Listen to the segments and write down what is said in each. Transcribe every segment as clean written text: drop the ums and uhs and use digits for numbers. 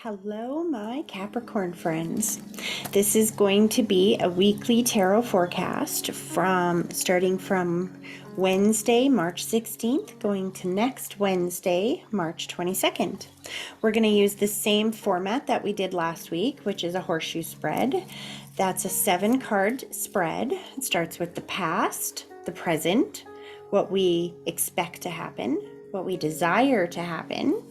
Hello, my Capricorn friends. This is going to be a weekly tarot forecast starting from Wednesday, March 16th, going to next Wednesday, March 22nd. We're going to use the same format that we did last week, which is a horseshoe spread. That's a 7-card spread. It starts with the past, the present, what we expect to happen, what we desire to happen,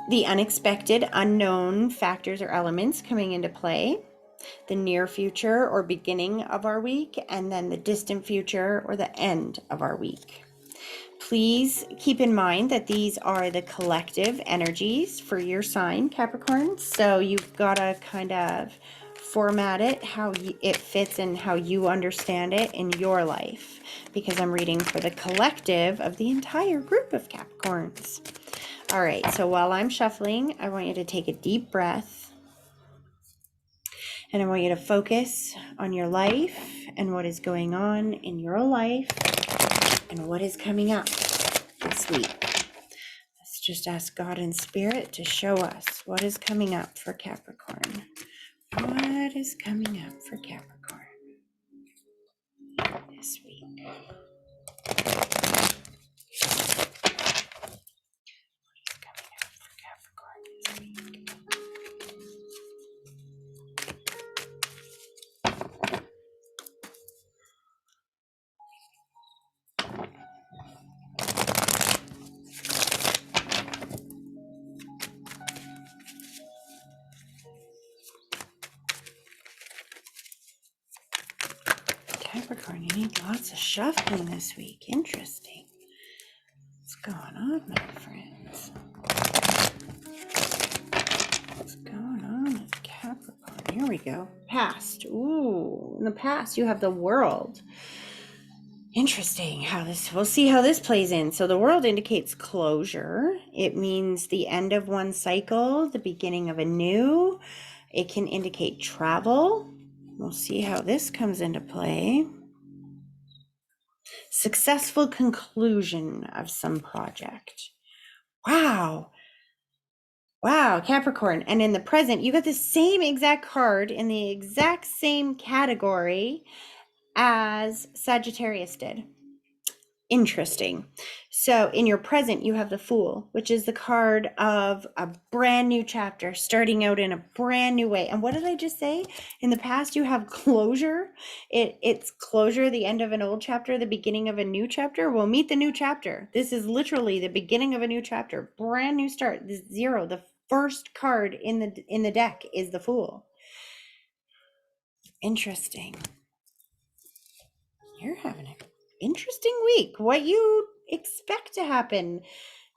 the unexpected, unknown factors or elements coming into play, the near future or beginning of our week, and then the distant future or the end of our week. Please keep in mind that these are the collective energies for your sign, Capricorn. So you've got to kind of format it how it fits and how you understand it in your life, because I'm reading for the collective of the entire group of Capricorns. All right, so while I'm shuffling, I want you to take a deep breath, and I want you to focus on your life and what is going on in your life and what is coming up this week. Let's just ask God and Spirit to show us what is coming up for Capricorn. What is coming up for Capricorn this week? Capricorn, you need lots of shuffling this week. Interesting. What's going on, my friends? What's going on with Capricorn? Here we go. Past. Ooh, in the past you have the world. Interesting how this, we'll see how this plays in. So the world indicates closure. It means the end of one cycle, the beginning of a new. It can indicate travel. We'll see how this comes into play. Successful conclusion of some project. Wow. Wow, Capricorn. And in the present, you got the same exact card in the exact same category as Sagittarius did. Interesting. So in your present, you have the Fool, which is the card of a brand new chapter, starting out in a brand new way. And what did I just say? In the past, you have closure. It's closure, the end of an old chapter, the beginning of a new chapter. We'll meet the new chapter. This is literally the beginning of a new chapter, brand new start. The zero, the first card in the deck is the Fool. Interesting. You're having an interesting week. What you expect to happen.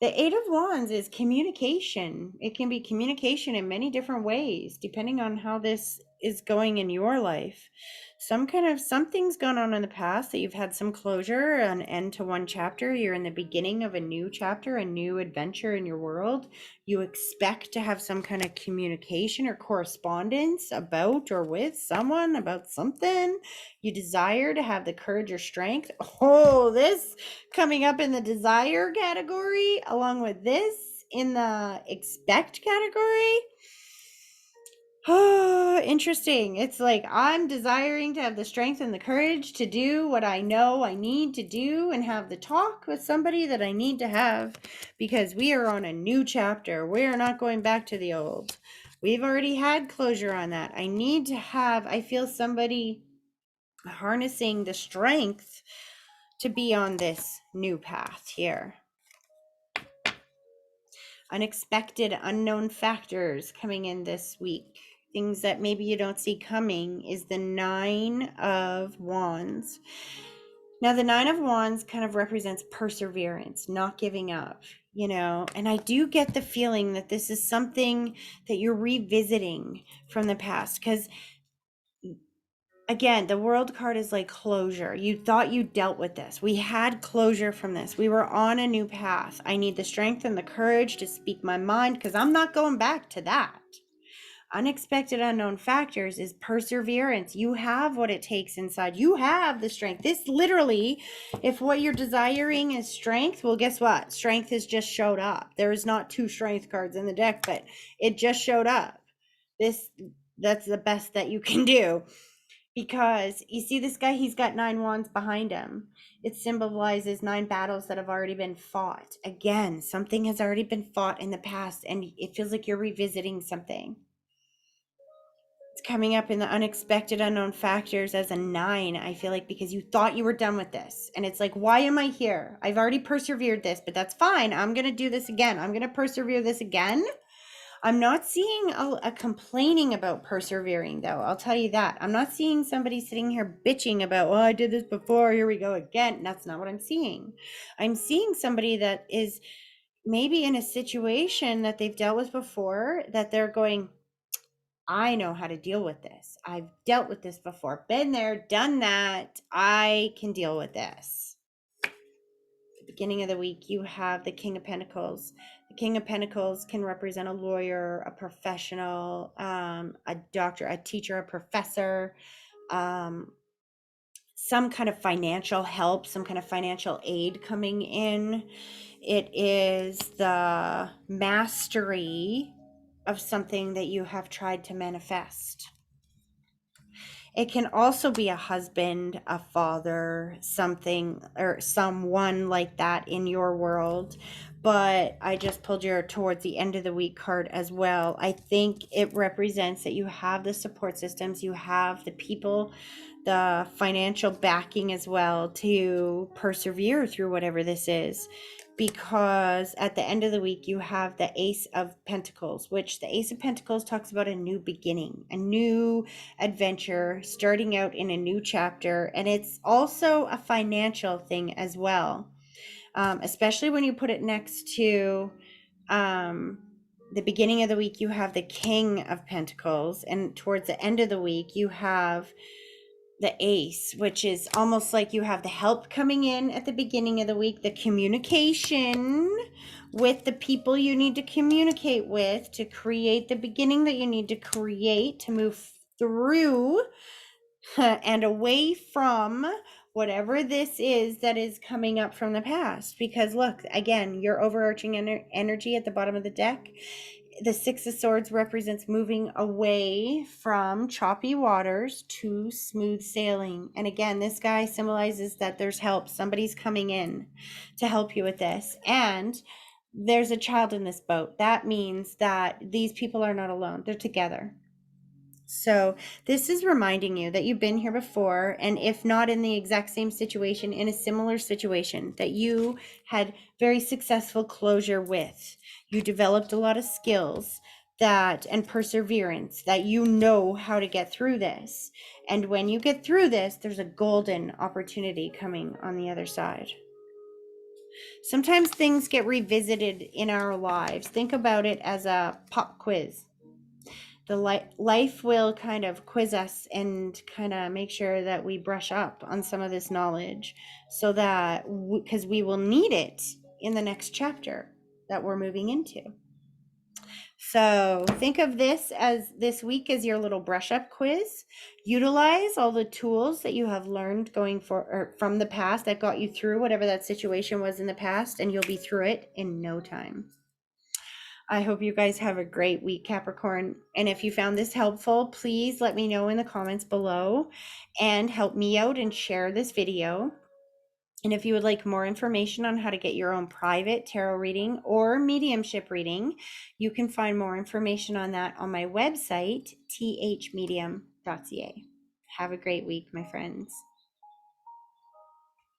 The Eight of Wands is communication. It can be communication in many different ways, depending on how this is going in your life. Something's gone on in the past that you've had some closure, an end to one chapter. You're in the beginning of a new chapter, a new adventure in your world. You expect to have some kind of communication or correspondence about or with someone about something. You desire to have the courage or strength. Oh, this coming up in the desire category, along with this in the expect category. Oh, interesting. It's like I'm desiring to have the strength and the courage to do what I know I need to do and have the talk with somebody that I need to have, because we are on a new chapter. We are not going back to the old. We've already had closure on that. I feel somebody harnessing the strength to be on this new path here. Unexpected, unknown factors coming in this week. Things that maybe you don't see coming is the Nine of Wands. Now, the Nine of Wands kind of represents perseverance, not giving up, and I do get the feeling that this is something that you're revisiting from the past, because again, the World card is like closure. You thought you dealt with this. We had closure from this. We were on a new path. I need the strength and the courage to speak my mind, because I'm not going back to that. Unexpected unknown factors is perseverance. You have what it takes inside. You have the strength. This literally, if what you're desiring is strength, well, guess what? Strength has just showed up. There is not two strength cards in the deck, but it just showed up. That's the best that you can do. Because you see this guy, he's got 9 wands behind him. It symbolizes 9 battles that have already been fought. Again, something has already been fought in the past, and it feels like you're revisiting something. It's coming up in the unexpected unknown factors as a 9, I feel like, because you thought you were done with this. And it's like, why am I here? I've already persevered this, but that's fine. I'm going to do this again. I'm going to persevere this again. I'm not seeing a complaining about persevering, though. I'll tell you that. I'm not seeing somebody sitting here bitching about, well, I did this before, here we go again. That's not what I'm seeing. I'm seeing somebody that is maybe in a situation that they've dealt with before, that they're going, I know how to deal with this. I've dealt with this before, been there, done that. I can deal with this. Beginning of the week, you have the King of Pentacles. The King of Pentacles can represent a lawyer, a professional, a doctor, a teacher, a professor, some kind of financial help, some kind of financial aid coming in. It is the mastery of something that you have tried to manifest. It can also be a husband, a father, something or someone like that in your world. But I just pulled your towards the end of the week card as well. I think it represents that you have the support systems, you have the people, the financial backing as well to persevere through whatever this is. Because at the end of the week, you have the Ace of Pentacles, which the Ace of Pentacles talks about a new beginning, a new adventure, starting out in a new chapter. And it's also a financial thing as well, especially when you put it next to the beginning of the week, you have the King of Pentacles. And towards the end of the week, you have the Ace, which is almost like you have the help coming in at the beginning of the week, the communication with the people you need to communicate with to create the beginning that you need to create to move through and away from whatever this is that is coming up from the past. Because look, again, your overarching energy at the bottom of the deck, the Six of Swords represents moving away from choppy waters to smooth sailing. And again, this guy symbolizes that there's help. Somebody's coming in to help you with this. And there's a child in this boat. That means that these people are not alone. They're together. So this is reminding you that you've been here before, and if not in the exact same situation, in a similar situation that you had very successful closure with. You developed a lot of skills that and perseverance that you know how to get through this. And when you get through this, there's a golden opportunity coming on the other side. Sometimes things get revisited in our lives. Think about it as a pop quiz. The life will kind of quiz us and kind of make sure that we brush up on some of this knowledge, so that because we will need it in the next chapter that we're moving into. So think of this week as your little brush up quiz. Utilize all the tools that you have learned from the past that got you through whatever that situation was in the past, and you'll be through it in no time. I hope you guys have a great week, Capricorn. And if you found this helpful, please let me know in the comments below and help me out and share this video. And if you would like more information on how to get your own private tarot reading or mediumship reading, you can find more information on that on my website, THMedium.ca. Have a great week, my friends.